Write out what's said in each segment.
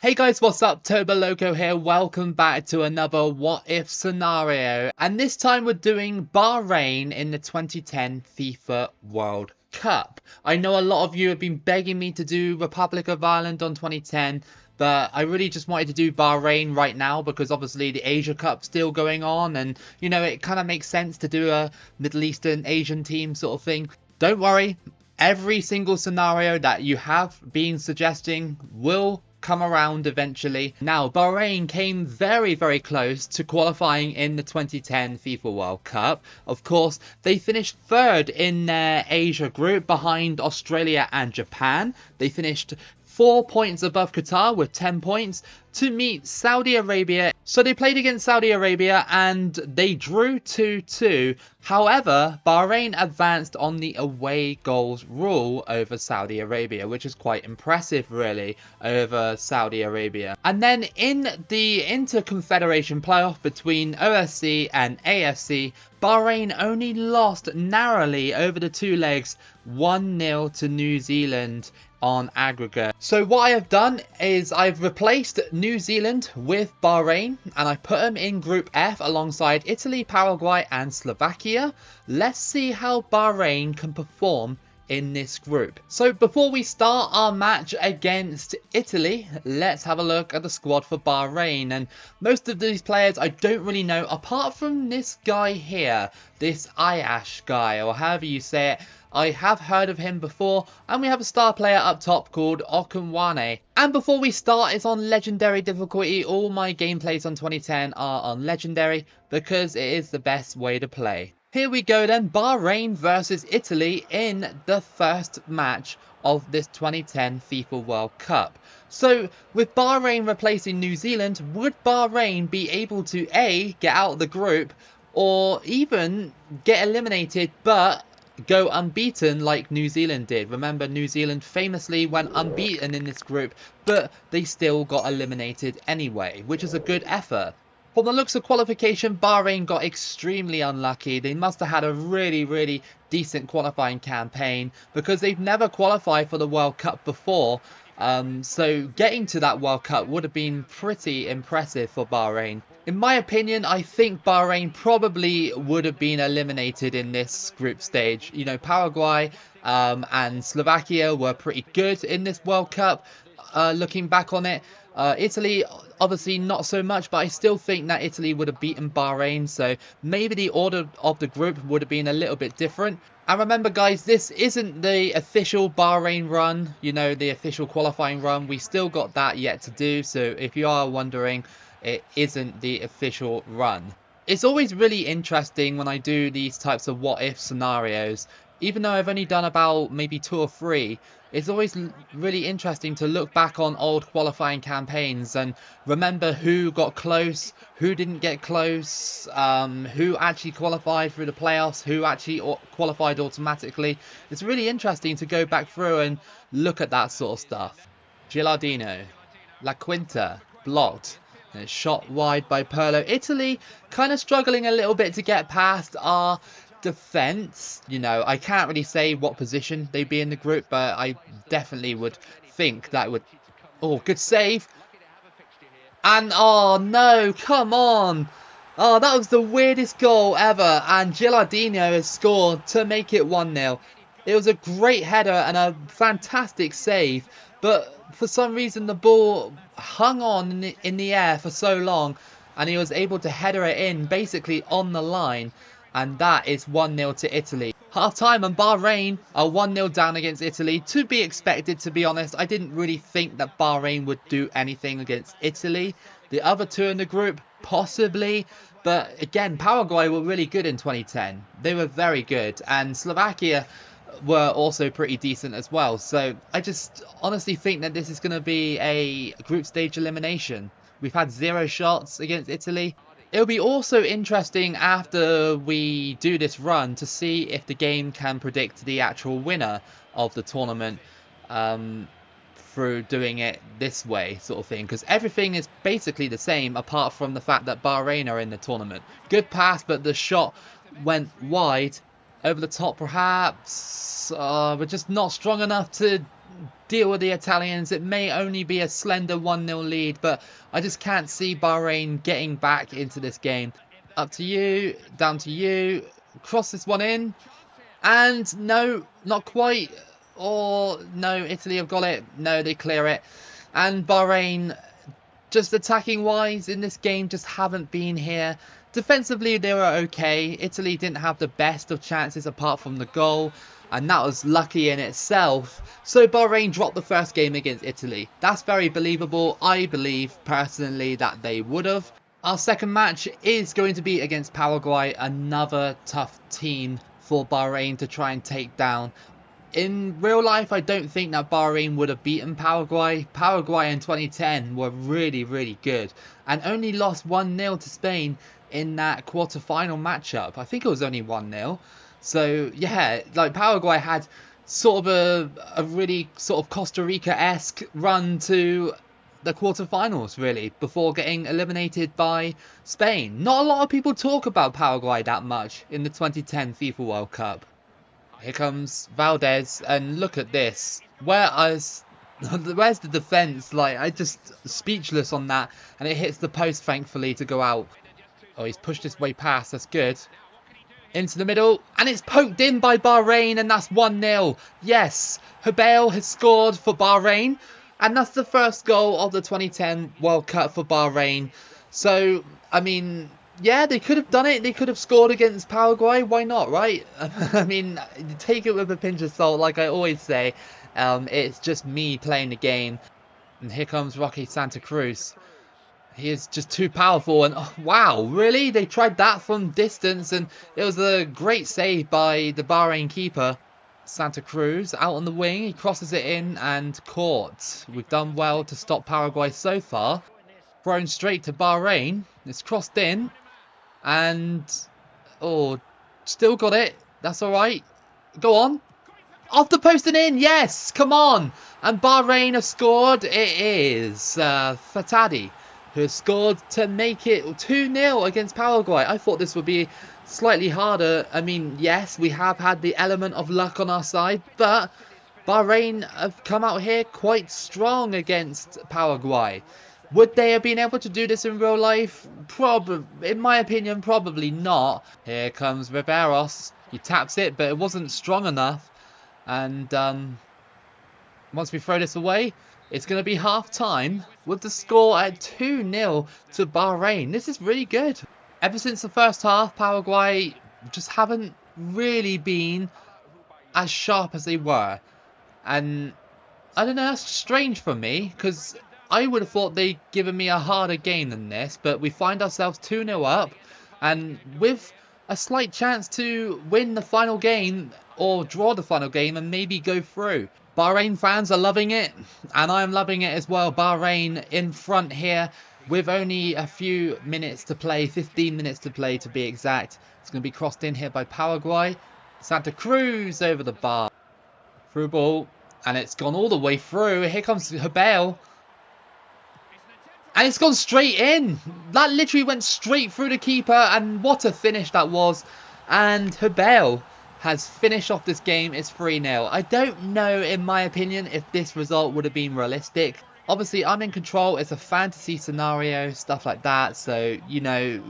Hey guys, what's up? Toboloco here. Welcome back to another what if scenario. And this time we're doing Bahrain in the 2010 FIFA World Cup. I know a lot of you have been begging me to do Republic of Ireland on 2010, but I really just wanted to do Bahrain right now because obviously the Asia Cup's still going on and, you know, it kind of makes sense to do a Middle Eastern Asian team sort of thing. Don't worry, every single scenario that you have been suggesting will come around eventually. Now, Bahrain came very, very close to qualifying in the 2010 FIFA World Cup. Of course, they finished third in their Asia group behind Australia and Japan. They finished 4 points above Qatar with 10 points to meet Saudi Arabia. So they played against Saudi Arabia and they drew 2-2. However, Bahrain advanced on the away goals rule over Saudi Arabia, which is quite impressive really over Saudi Arabia. And then in the Inter-Confederation playoff between OSC and AFC, Bahrain only lost narrowly over the two legs 1-0 to New Zealand on aggregate. So what I have done is I've replaced New Zealand with Bahrain and I put them in Group F alongside Italy, Paraguay and Slovakia. Let's see how Bahrain can perform in this group. So before we start our match against Italy, let's have a look at the squad for Bahrain. And most of these players I don't really know apart from this guy here, this Ayash guy or however you say it. I have heard of him before, and we have a star player up top called Okunwane. And before we start, it's on legendary difficulty. All my gameplays on 2010 are on legendary because it is the best way to play. Here we go then, Bahrain versus Italy in the first match of this 2010 FIFA World Cup. So with Bahrain replacing New Zealand, would Bahrain be able to A, get out of the group, or even get eliminated but go unbeaten like New Zealand did? Remember, New Zealand famously went unbeaten in this group, but they still got eliminated anyway, which is a good effort. From the looks of qualification, Bahrain got extremely unlucky. They must have had a really decent qualifying campaign because they've never qualified for the World Cup before. So getting to that World Cup would have been pretty impressive for Bahrain. In my opinion, I think Bahrain probably would have been eliminated in this group stage. You know, Paraguay and Slovakia were pretty good in this World Cup, looking back on it. Italy, obviously not so much, but I still think that Italy would have beaten Bahrain, so maybe the order of the group would have been a little bit different. And remember guys, this isn't the official Bahrain run, you know, the official qualifying run. We still got that yet to do, so if you are wondering, it isn't the official run. It's always really interesting when I do these types of what if scenarios. Even though I've only done about maybe 2 or 3, it's always really interesting to look back on old qualifying campaigns and remember who got close, who didn't get close, who actually qualified through the playoffs, who actually qualified automatically. It's really interesting to go back through and look at that sort of stuff. Gilardino, La Quinta, blocked. And it's shot wide by Pirlo. Italy kind of struggling a little bit to get past our defense. You know, I can't really say what position they'd be in the group, but I definitely would think that would... Oh, good save. And, oh no, come on. Oh, that was the weirdest goal ever. And Gilardino has scored to make it 1-0. It was a great header and a fantastic save. But for some reason, the ball hung on in the air for so long. And he was able to header it in basically on the line. And that is 1-0 to Italy. Half time and Bahrain are 1-0 down against Italy. To be expected, to be honest. I didn't really think that Bahrain would do anything against Italy. The other two in the group, possibly. But again, Paraguay were really good in 2010. They were very good. And Slovakia were also pretty decent as well. So I just honestly think that this is going to be a group stage elimination. We've had 0 shots against Italy. It'll be also interesting after we do this run to see if the game can predict the actual winner of the tournament through doing it this way sort of thing. Because everything is basically the same apart from the fact that Bahrain are in the tournament. Good pass, but the shot went wide. Over the top perhaps. We're just not strong enough to deal with the Italians. It may only be a slender 1-0 lead, but I just can't see Bahrain getting back into this game. Up to you, down to you. Cross this one in. And no, not quite. Or no, Italy have got it. No, they clear it. And Bahrain, just attacking wise in this game, just haven't been here. Defensively, they were okay. Italy didn't have the best of chances apart from the goal. And that was lucky in itself. So Bahrain dropped the first game against Italy. That's very believable. I believe personally that they would have. Our second match is going to be against Paraguay. Another tough team for Bahrain to try and take down. In real life, I don't think that Bahrain would have beaten Paraguay. Paraguay in 2010 were really, really good. And only lost 1-0 to Spain in that quarter-final matchup. I think it was only 1-0. So, yeah, like Paraguay had sort of a really sort of Costa Rica-esque run to the quarterfinals, really, before getting eliminated by Spain. Not a lot of people talk about Paraguay that much in the 2010 FIFA World Cup. Here comes Valdez, and look at this. Where's the defence? Like, I just speechless on that, and it hits the post, thankfully, to go out. Oh, he's pushed his way past. That's good. Into the middle, and it's poked in by Bahrain, and that's 1-0. Yes, Hebel has scored for Bahrain, and that's the first goal of the 2010 World Cup for Bahrain. So, I mean, yeah, they could have done it. They could have scored against Paraguay. Why not, right? I mean, take it with a pinch of salt, like I always say. It's just me playing the game. And here comes Roque Santa Cruz. He is just too powerful. And oh, wow, really? They tried that from distance, and it was a great save by the Bahrain keeper. Santa Cruz out on the wing. He crosses it in and caught. We've done well to stop Paraguay so far. Thrown straight to Bahrain. It's crossed in. And, oh, still got it. That's all right. Go on. Off the post and in. Yes, come on. And Bahrain have scored. It is Fatadi who has scored to make it 2-0 against Paraguay. I thought this would be slightly harder. I mean, yes, we have had the element of luck on our side, but Bahrain have come out here quite strong against Paraguay. Would they have been able to do this in real life? Probably, in my opinion, probably not. Here comes Riberos. He taps it, but it wasn't strong enough. And once we throw this away, it's going to be half-time with the score at 2-0 to Bahrain. This is really good. Ever since the first half, Paraguay just haven't really been as sharp as they were. And I don't know, that's strange for me, because I would have thought they'd given me a harder game than this, but we find ourselves 2-0 up, and with a slight chance to win the final game, or draw the final game, and maybe go through. Bahrain fans are loving it, and I'm loving it as well. Bahrain in front here, with only a few minutes to play, 15 minutes to play to be exact. It's going to be crossed in here by Paraguay. Santa Cruz over the bar. Through ball, and it's gone all the way through. Here comes Hebel. And it's gone straight in. That literally went straight through the keeper. And what a finish that was. And Hebel has finished off this game. It's 3-0. I don't know, in my opinion, if this result would have been realistic. Obviously, I'm in control. It's a fantasy scenario, stuff like that. So, you know,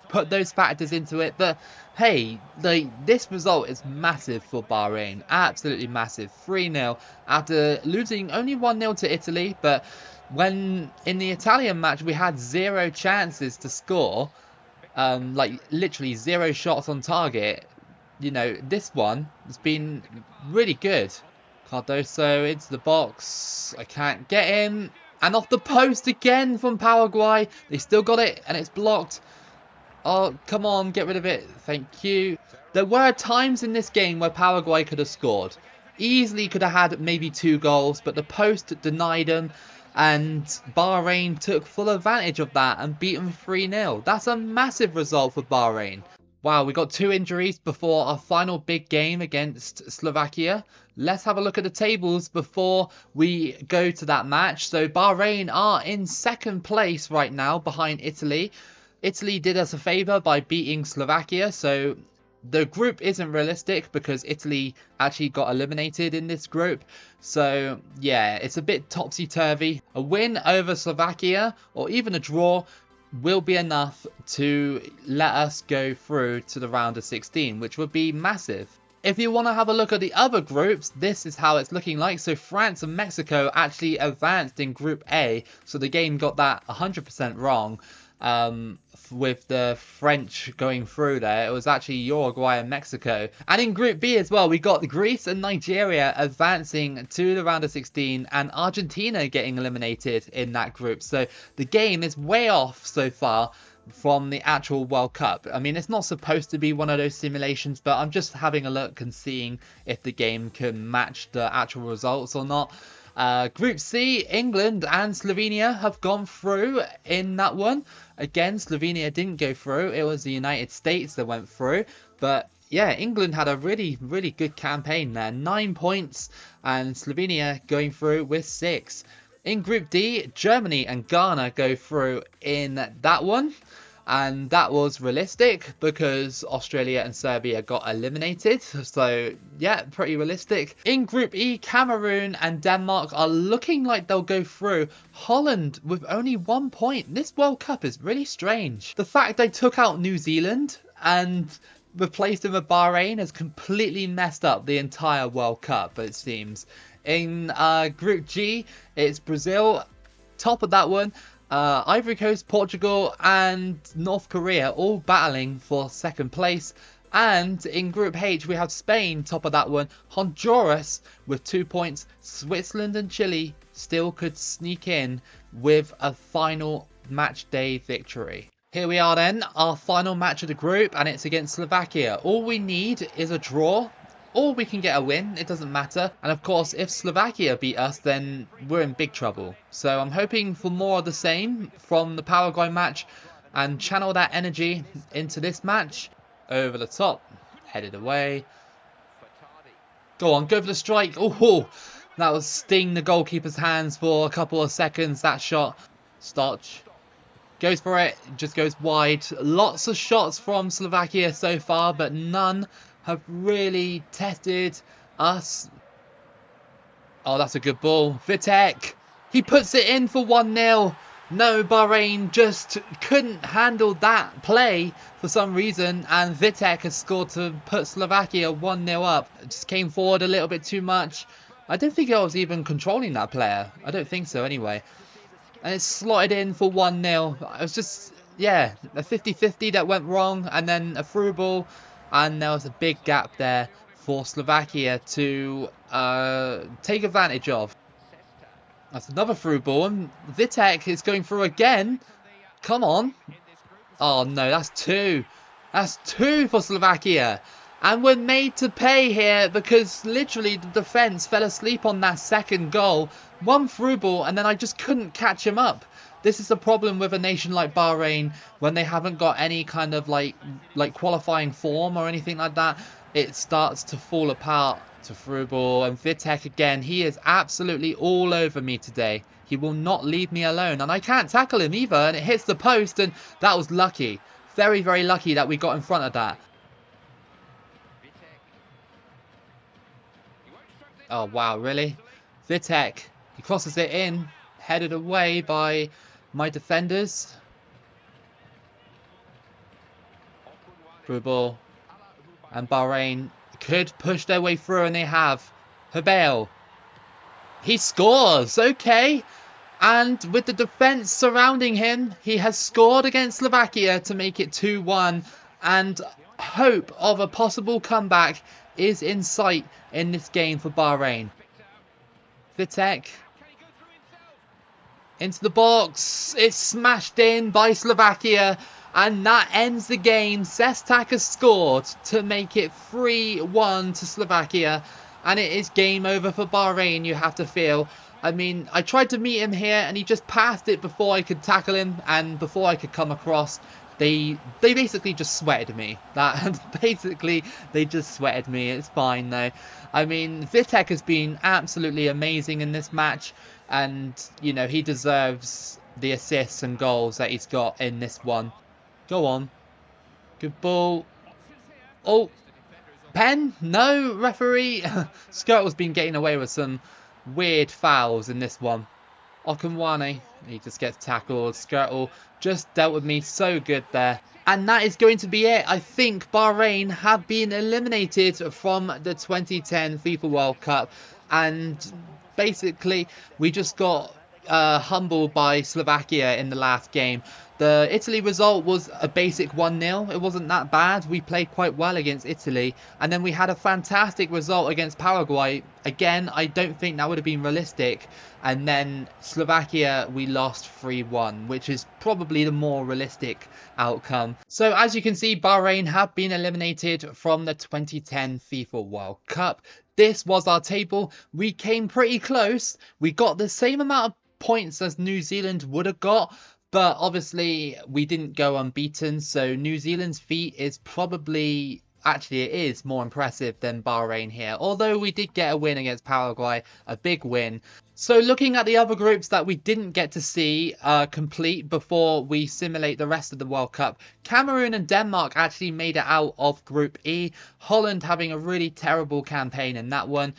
put those factors into it. But, hey, this result is massive for Bahrain. Absolutely massive. 3-0 after losing only 1-0 to Italy. But when in the Italian match we had 0 chances to score, like literally 0 shots on target, you know, this one has been really good. Cardoso into the box. I can't get him. And off the post again from Paraguay. They still got it, and it's blocked. Oh, come on, get rid of it. Thank you. There were times in this game where Paraguay could have scored. Easily could have had maybe 2 goals, but the post denied them. And Bahrain took full advantage of that and beat them 3-0. That's a massive result for Bahrain. Wow, we got 2 injuries before our final big game against Slovakia. Let's have a look at the tables before we go to that match. So Bahrain are in 2nd place right now behind Italy. Italy did us a favour by beating Slovakia, so The group isn't realistic because Italy actually got eliminated in this group. So, yeah, it's a bit topsy-turvy. A win over Slovakia or even a draw will be enough to let us go through to the round of 16, which would be massive. If you want to have a look at the other groups, this is how it's looking like. So France and Mexico actually advanced in Group A. So the game got that 100% wrong. With the French going through there, it was actually Uruguay and Mexico. And in Group B as well, we got Greece and Nigeria advancing to the round of 16 and Argentina getting eliminated in that group. So the game is way off so far from the actual World Cup. I mean, it's not supposed to be one of those simulations, but I'm just having a look and seeing if the game can match the actual results or not. Group C, England and Slovenia have gone through in that one. Again, Slovenia didn't go through. It was the United States that went through. But yeah, England had a really, really good campaign there. 9 points and Slovenia going through with 6. In Group D, Germany and Ghana go through in that one. And that was realistic because Australia and Serbia got eliminated. So, yeah, pretty realistic. In Group E, Cameroon and Denmark are looking like they'll go through. Holland with only 1 point. This World Cup is really strange. The fact they took out New Zealand and replaced them with Bahrain has completely messed up the entire World Cup, it seems. In Group G, it's Brazil, top of that one. Ivory Coast, Portugal and North Korea all battling for second place. And in Group H we have Spain top of that one, Honduras with 2 points, Switzerland and Chile still could sneak in with a final match day victory. Here we are then, our final match of the group, and it's against Slovakia. All we need is a draw. Or we can get a win, it doesn't matter. And of course, if Slovakia beat us, then we're in big trouble. So I'm hoping for more of the same from the Paraguay match and channel that energy into this match. Over the top, headed away. Go on, go for the strike. Oh, that was sting the goalkeeper's hands for a couple of seconds, that shot. Stotch goes for it, just goes wide. Lots of shots from Slovakia so far, but none have really tested us. Oh, that's a good ball. Vitek, he puts it in for 1-0. No, Bahrain just couldn't handle that play for some reason, and Vitek has scored to put Slovakia 1-0 up. It just came forward a little bit too much. I don't think I was even controlling that player. I don't think so anyway. And it's slotted in for 1-0. It was just, yeah, a 50-50 that went wrong, and then a through ball. And there was a big gap there for Slovakia to take advantage of. That's another through ball. And Vitek is going through again. Come on. Oh, no, that's 2. That's 2 for Slovakia. And we're made to pay here because literally the defence fell asleep on that second goal. 1 through ball and then I just couldn't catch him up. This is the problem with a nation like Bahrain when they haven't got any kind of like qualifying form or anything like that. It starts to fall apart to through ball. And Vitek again, he is absolutely all over me today. He will not leave me alone. And I can't tackle him either. And it hits the post. And that was lucky. Very, very lucky that we got in front of that. Oh, wow, really? Vitek, he crosses it in. Headed away by my defenders. Through ball. And Bahrain could push their way through, and they have. Hebel. He scores. Okay. And with the defence surrounding him, he has scored against Slovakia to make it 2-1. And hope of a possible comeback is in sight in this game for Bahrain. Vitek. Into the box. It's smashed in by Slovakia. And that ends the game. Sestak has scored to make it 3-1 to Slovakia. And it is game over for Bahrain, you have to feel. I mean, I tried to meet him here and he just passed it before I could tackle him and before I could come across. They basically just sweated me. Basically, they just sweated me. It's fine though. I mean, Vitek has been absolutely amazing in this match. And, you know, he deserves the assists and goals that he's got in this one. Go on. Good ball. Oh, pen? No, referee. Skirtle's been getting away with some weird fouls in this one. Okunwane, he just gets tackled. Skirtle just dealt with me so good there. And that is going to be it. I think Bahrain have been eliminated from the 2010 FIFA World Cup. And basically, we just got humbled by Slovakia in the last game. The Italy result was a basic 1-0. It wasn't that bad. We played quite well against Italy. And then we had a fantastic result against Paraguay. Again, I don't think that would have been realistic. And then Slovakia, we lost 3-1, which is probably the more realistic outcome. So as you can see, Bahrain have been eliminated from the 2010 FIFA World Cup. This was our table. We came pretty close. We got the same amount of points as New Zealand would have got. But obviously, we didn't go unbeaten, so New Zealand's feat is probably... Actually, it is more impressive than Bahrain here. Although we did get a win against Paraguay, a big win. So looking at the other groups that we didn't get to see complete before we simulate the rest of the World Cup, Cameroon and Denmark actually made it out of Group E. Holland having a really terrible campaign in that one.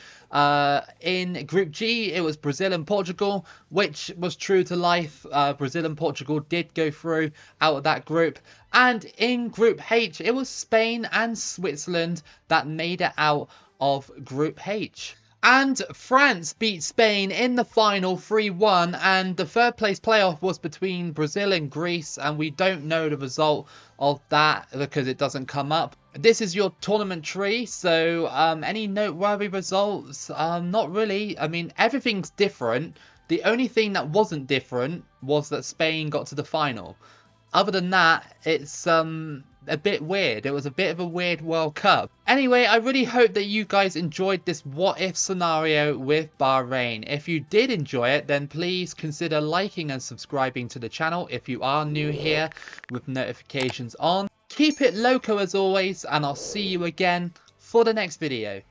In Group G, it was Brazil and Portugal, which was true to life. Brazil and Portugal did go through out of that group. And in Group H, it was Spain and Switzerland that made it out of Group H. And France beat Spain in the final 3-1, and the third place playoff was between Brazil and Greece, and we don't know the result of that because it doesn't come up. This is your tournament tree, so any noteworthy results? Not really. I mean, everything's different. The only thing that wasn't different was that Spain got to the final. Other than that, it's a bit weird. It was a bit of a weird World Cup. Anyway, I really hope that you guys enjoyed this what if scenario with Bahrain. If you did enjoy it, then please consider liking and subscribing to the channel if you are new here with notifications on. Keep it loco as always, and I'll see you again for the next video.